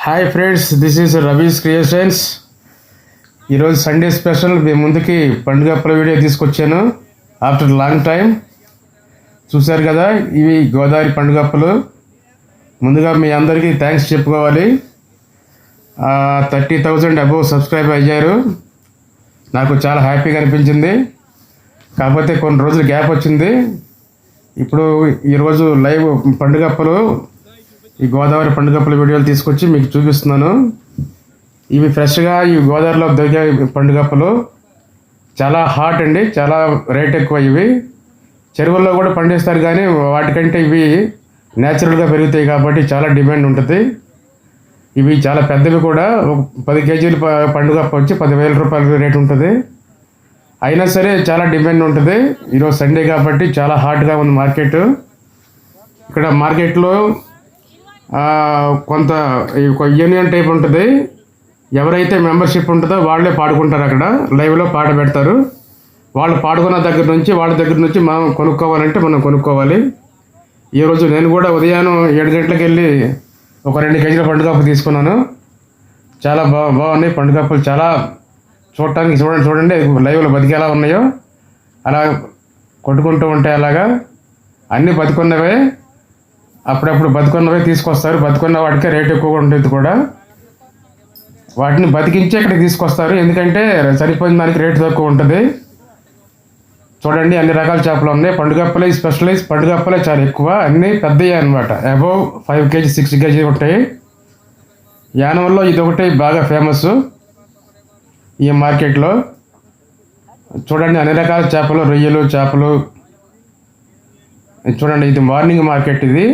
Hi friends, this is Ravi's creations. ఈరోజు Sunday special మీ ముందుకి పండుగ అప్పుల వీడియో తీసుకొచ్చాను. ఆఫ్టర్ లాంగ్ టైం చూశారు కదా, ఇవి గోదావరి పండుగ అప్పులు. ముందుగా మీ అందరికీ థ్యాంక్స్ చెప్పుకోవాలి. 30,000 అబోవ్ సబ్స్క్రైబ్ అయ్యారు. నాకు చాలా హ్యాపీగా అనిపించింది. కాకపోతే కొన్ని రోజులు గ్యాప్ వచ్చింది. ఇప్పుడు ఈరోజు లైవ్ పండుగ అప్పులు, ఈ గోదావరి పండుగప్పుల వీడియోలు తీసుకొచ్చి మీకు చూపిస్తున్నాను. ఇవి ఫ్రెష్గా ఈ గోదావరిలో దొరికే పండుగప్పులు. చాలా హాట్ అండి, చాలా రేట్ ఎక్కువ. ఇవి చెరువుల్లో కూడా పండిస్తారు, కానీ వాటికంటే ఇవి న్యాచురల్గా పెరుగుతాయి కాబట్టి చాలా డిమాండ్ ఉంటుంది. ఇవి చాలా పెద్దవి కూడా. 10 కేజీలు పండుగప్ప వచ్చి 10,000 రూపాయల రేట్ ఉంటుంది. అయినా సరే చాలా డిమాండ్ ఉంటుంది. ఈరోజు సండే కాబట్టి చాలా హాట్గా ఉంది మార్కెట్. ఇక్కడ మార్కెట్లో కొంత యూనియన్ టైప్ ఉంటుంది. ఎవరైతే మెంబర్షిప్ ఉంటుందో వాళ్ళే పాడుకుంటారు. అక్కడ లైవ్లో పాట పెడతారు. వాళ్ళు పాడుకున్న దగ్గర నుంచి మనం కొనుక్కోవాలంటే మనం కొనుక్కోవాలి. ఈరోజు నేను కూడా ఉదయం 7 గంటలకు వెళ్ళి ఒక 2 కేజీల పండుగప్పు తీసుకున్నాను. చాలా బాగున్నాయి పండుగప్పులు. చాలా చూడటానికి చూడండి లైవ్లో బతికి ఎలా ఉన్నాయో అలా కొట్టుకుంటూ ఉంటాయి. అలాగా అన్నీ బతుకున్నవే. అప్పుడప్పుడు బతుకున్నవే తీసుకొస్తారు. బతుకున్న వాటికే రేట్ ఎక్కువగా ఉంటుంది కూడా. వాటిని బతికించి ఇక్కడికి తీసుకొస్తారు, ఎందుకంటే సరిపోయిన దానికి రేటు తక్కువ ఉంటుంది. చూడండి, అన్ని రకాల చేపలు ఉన్నాయి. పండుగప్పలే స్పెషలైజ్. పండుగప్పలే చాలా ఎక్కువ, అన్నీ పెద్దవి అనమాట. అబోవ్ 5 కేజీ 6 కేజీ ఉంటాయి. యానంలో ఇది ఒకటి బాగా ఫేమస్ ఈ మార్కెట్లో. చూడండి, అన్ని రకాల చేపలు, రొయ్యలు, చేపలు. చూడండి, ఇది మార్నింగ్ మార్కెట్ ఇది.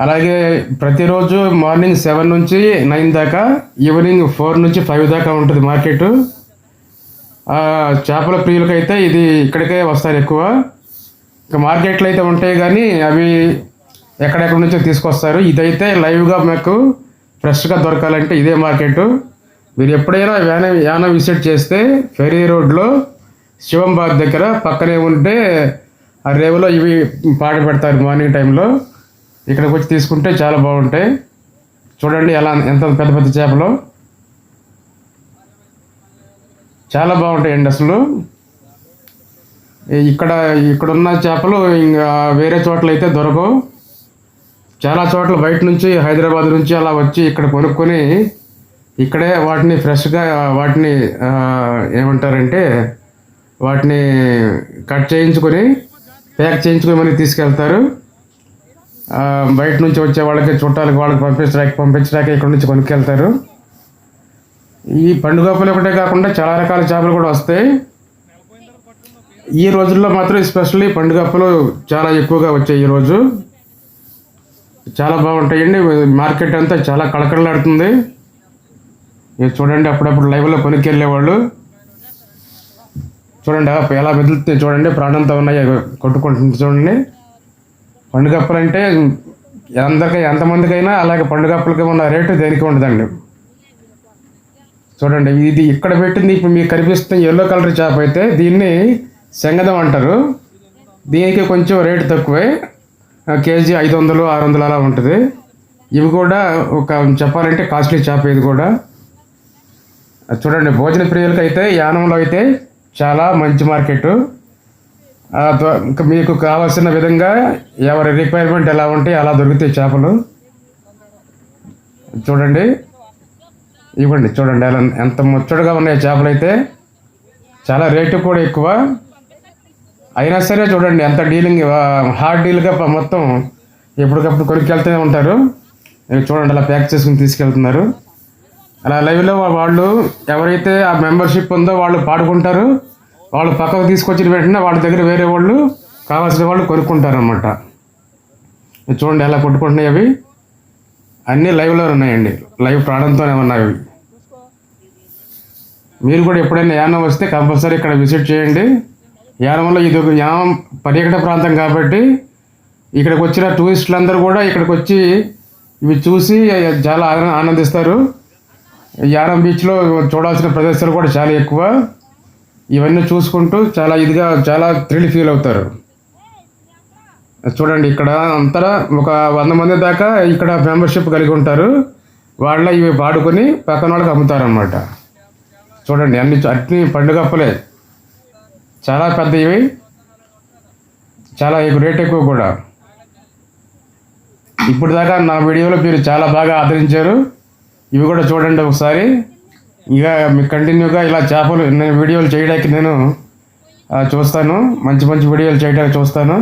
అలాగే ప్రతిరోజు మార్నింగ్ 7 నుంచి 9 దాకా, ఈవినింగ్ 4 నుంచి 5 దాకా ఉంటుంది మార్కెట్. చేపల ప్రియులకైతే ఇది ఇక్కడికే వస్తారు ఎక్కువ. ఇంకా మార్కెట్లు అయితే ఉంటాయి, కానీ అవి ఎక్కడెక్కడి నుంచో తీసుకొస్తారు. ఇదైతే లైవ్గా మీకు ఫ్రెష్గా దొరకాలంటే ఇదే మార్కెట్. మీరు ఎప్పుడైనా యానం విజిట్ చేస్తే ఫెరీ రోడ్లో శివంబాద్ దగ్గర పక్కనే ఉంటే ఆ రేవులో ఇవి పాట పెడతారు మార్నింగ్ టైంలో. ఇక్కడికి వచ్చి తీసుకుంటే చాలా బాగుంటాయి. చూడండి ఎలా ఎంత పెద్ద పెద్ద చేపలు, చాలా బాగుంటాయండి అసలు. ఇక్కడున్న చేపలు ఇంకా వేరే చోట్ల అయితే దొరకవు. చాలా చోట్ల బయట నుంచి, హైదరాబాద్ నుంచి అలా వచ్చి ఇక్కడ కొనుక్కొని ఇక్కడే వాటిని ఫ్రెష్గా వాటిని ఏమంటారంటే వాటిని కట్ చేయించుకొని ప్యాక్ చేయించుకొని మనకి తీసుకెళ్తారు. బయట నుంచి వచ్చే వాళ్ళకి, చుట్టాలకి, వాళ్ళకి పంపించడానికి ఇక్కడ నుంచి కొనుక్కెళ్తారు. ఈ పండుగప్పులు ఒకటే కాకుండా చాలా రకాల చేపలు కూడా వస్తాయి. ఈ రోజుల్లో మాత్రం ఎస్పెషల్లీ పండుగప్పులు చాలా ఎక్కువగా వచ్చాయి. ఈరోజు చాలా బాగుంటాయండి. మార్కెట్ అంతా చాలా కళకళలాడుతుంది. చూడండి, అప్పుడప్పుడు లైవ్లో కొనుక్కెళ్ళేవాళ్ళు. చూడండి ఎలా మెదులుతుంది, చూడండి ప్రాణంతో ఉన్నాయి, కొట్టుకుంటుంది. చూడండి, పండుగప్పులు అంటే అందరికీ, ఎంతమందికైనా అలాగే పండుగప్పులకి ఉన్న రేటు దేనికి ఉండదండి. చూడండి, ఇది ఇక్కడ పెట్టింది ఇప్పుడు మీకు కనిపిస్తుంది ఎల్లో కలర్ చేప అయితే దీన్ని శంగదం అంటారు. దీనికి కొంచెం రేటు తక్కువే, కేజీ 500 600 అలా ఉంటుంది. ఇవి కూడా ఒక చెప్పాలంటే కాస్ట్లీ చేప ఇది కూడా. చూడండి, భోజన ప్రియులకి అయితే యానంలో అయితే చాలా మంచి మార్కెట్. మీకు కావాల్సిన విధంగా ఎవరి రిక్వైర్మెంట్ ఎలా ఉంటే అలా దొరుకుతాయి చేపలు. చూడండి, ఇవ్వండి, చూడండి ఎలా ఎంత ముచ్చటగా ఉన్నాయి చేపలు అయితే. చాలా రేటు కూడా ఎక్కువ. అయినా సరే చూడండి ఎంత డీలింగ్, హార్డ్ డీల్గా మొత్తం ఎప్పటికప్పుడు కొనుక్కెళ్తూనే ఉంటారు. చూడండి అలా ప్యాక్ చేసుకుని తీసుకెళ్తున్నారు. అలా లైవ్లో వాళ్ళు ఎవరైతే ఆ మెంబర్షిప్ ఉందో వాళ్ళు పాడుకుంటారు. వాళ్ళు పక్కకు తీసుకొచ్చిన వెంటనే వాళ్ళ దగ్గర వేరే వాళ్ళు కావాల్సిన వాళ్ళు కొనుక్కుంటారు అన్నమాట. చూడండి ఎలా కొట్టుకుంటున్నాయి. అవి అన్నీ లైవ్లో ఉన్నాయండి, లైవ్ ప్రాణంతోనే ఉన్నాయి. మీరు కూడా ఎప్పుడైనా యానం వస్తే కంపల్సరీ ఇక్కడ విజిట్ చేయండి. యానంలో ఇది ఒక యానం పర్యాటక ప్రాంతం కాబట్టి ఇక్కడికి వచ్చిన టూరిస్టులందరూ కూడా ఇక్కడికి వచ్చి ఇవి చూసి చాలా ఆనందిస్తారు. యానం బీచ్లో చూడాల్సిన ప్రదేశాలు కూడా చాలా ఎక్కువ. ఇవన్నీ చూసుకుంటూ చాలా థ్రిల్ ఫీల్ అవుతారు. చూడండి, ఇక్కడ అంతా ఒక 100 మంది దాకా ఇక్కడ మెంబర్షిప్ కలిగి ఉంటారు. వాళ్ళ ఇవి పాడుకొని పక్కన వాళ్ళకి అమ్ముతారనమాట. చూడండి అన్ని పండుగప్పలే, చాలా పెద్ద ఇవి, చాలా రేట్ ఎక్కువ కూడా. ఇప్పుడు దాకా నా వీడియోలో మీరు చాలా బాగా ఆదరించారు. ఇవి కూడా చూడండి ఒకసారి. ఇక మీకు కంటిన్యూగా ఇలా చేపలు నేను వీడియోలు చేయడానికి నేను చూస్తాను, మంచి మంచి వీడియోలు చేయడానికి చూస్తాను.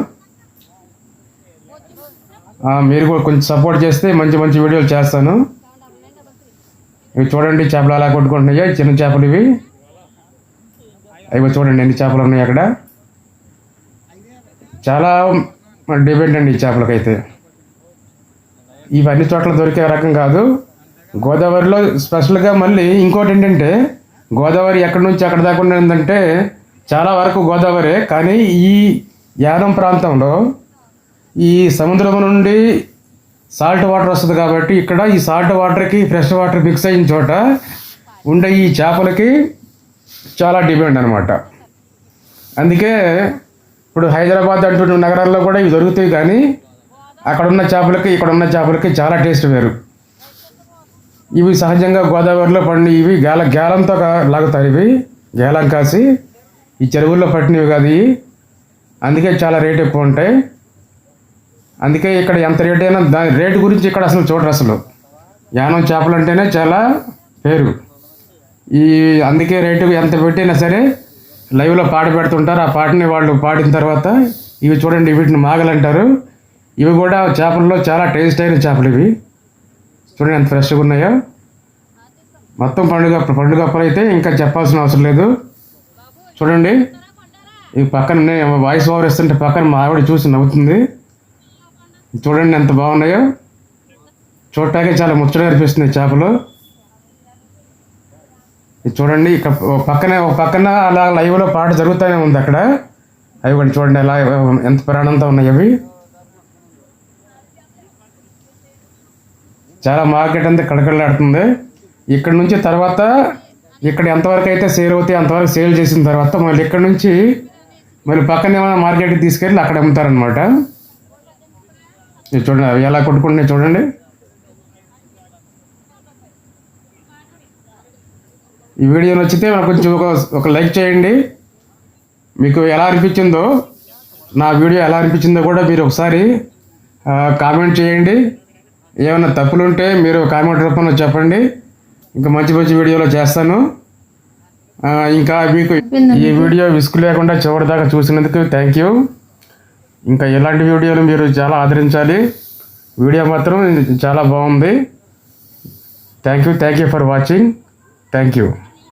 మీరు కూడా కొంచెం సపోర్ట్ చేస్తే మంచి మంచి వీడియోలు చేస్తాను. ఇవి చూడండి చేపలు అలా కొట్టుకుంటున్నాయి, చిన్న చేపలు ఇవి. అవి చూడండి ఎన్ని చేపలు ఉన్నాయి అక్కడ. చాలా డిమాండ్ అండి ఈ చేపలకైతే. ఇవన్నీ చోట్ల దొరికే రకం కాదు. గోదావరిలో స్పెషల్గా మళ్ళీ ఇంకోటి ఏంటంటే, గోదావరి ఎక్కడి నుంచి ఎక్కడ దాకా ఉందంటే చాలా వరకు గోదావరి, కానీ ఈ యానం ప్రాంతంలో ఈ సముద్రం నుండి సాల్ట్ వాటర్ వస్తుంది కాబట్టి ఇక్కడ ఈ సాల్ట్ వాటర్కి ఫ్రెష్ వాటర్ మిక్స్ అయిన చోట ఉండే ఈ చేపలకి చాలా డిమాండ్ అనమాట. అందుకే ఇప్పుడు హైదరాబాద్ అంటున్న నగరాల్లో కూడా ఇవి దొరుకుతాయి, కానీ అక్కడ ఉన్న చేపలకి ఇక్కడ ఉన్న చేపలకి చాలా టేస్ట్ వేరు. ఇవి సహజంగా గోదావరిలో పండి ఇవి గేలంతో లాగుతారు. ఇవి గేలం కాసి ఈ చెరువుల్లో పట్టినవి కాదు ఇవి. అందుకే చాలా రేట్ ఎక్కువ ఉంటాయి. అందుకే ఇక్కడ ఎంత రేట్ అయినా దాని రేటు గురించి ఇక్కడ అసలు చూడరు. అసలు యానం చేపలు అంటేనే చాలా పేరు. అందుకే రేటు ఎంత పెట్టినా సరే లైవ్లో పాట పెడుతుంటారు. ఆ పాటని వాళ్ళు పాడిన తర్వాత ఇవి చూడండి, వీటిని మాగలంటారు. ఇవి కూడా చేపల్లో చాలా టేస్ట్ అయిన చేపలు ఇవి. చూడండి ఎంత ఫ్రెష్గా ఉన్నాయో. మొత్తం పండుగప్పలు అయితే ఇంకా చెప్పాల్సిన అవసరం లేదు. చూడండి ఈ పక్కన వాయిస్ ఓవర్ ఇస్తుంటే పక్కన మా ఆవిడ చూసి నవ్వుతుంది. చూడండి ఎంత బాగున్నాయో. చూడటానికి చాలా ముచ్చటగా అనిపిస్తున్నాయి చేపలు. ఇది చూడండి ఒక పక్కన అలా లైవ్లో పాట జరుగుతూనే ఉంది అక్కడ. అవి కూడా చూడండి ఎలా ఎంత ప్రాణంతో ఉన్నాయి అవి. చాలా మార్కెట్ అంతా కడకడలాడుతుంది. ఇక్కడ నుంచి తర్వాత ఇక్కడ ఎంతవరకు అయితే సేల్ అవుతాయి అంతవరకు సేల్ చేసిన తర్వాత మళ్ళీ ఇక్కడ నుంచి మళ్ళీ పక్కన ఏమైనా మార్కెట్కి తీసుకెళ్ళి అక్కడ అమ్ముతారనమాట. ఇది చూడండి అవి ఎలా కొట్టుకుంటున్నాయి చూడండి. ఈ వీడియో నచ్చితే కొంచెం ఒక లైక్ చేయండి. మీకు ఎలా అనిపించిందో, నా వీడియో ఎలా అనిపించిందో కూడా మీరు ఒకసారి కామెంట్ చేయండి. ఏమైనా తప్పులు ఉంటే మీరు కామెంట్ రూపంలో చెప్పండి. ఇంకా మంచి మంచి వీడియోలో చేస్తాను. ఇంకా మీకు ఈ వీడియో విసుగు లేకుండా చివరిదాకా చూసినందుకు థ్యాంక్ యూ. ఇంకా ఇలాంటి వీడియోలు మీరు చాలా ఆదరించాలి. వీడియో మాత్రం చాలా బాగుంది. Thank you for watching. Thank you.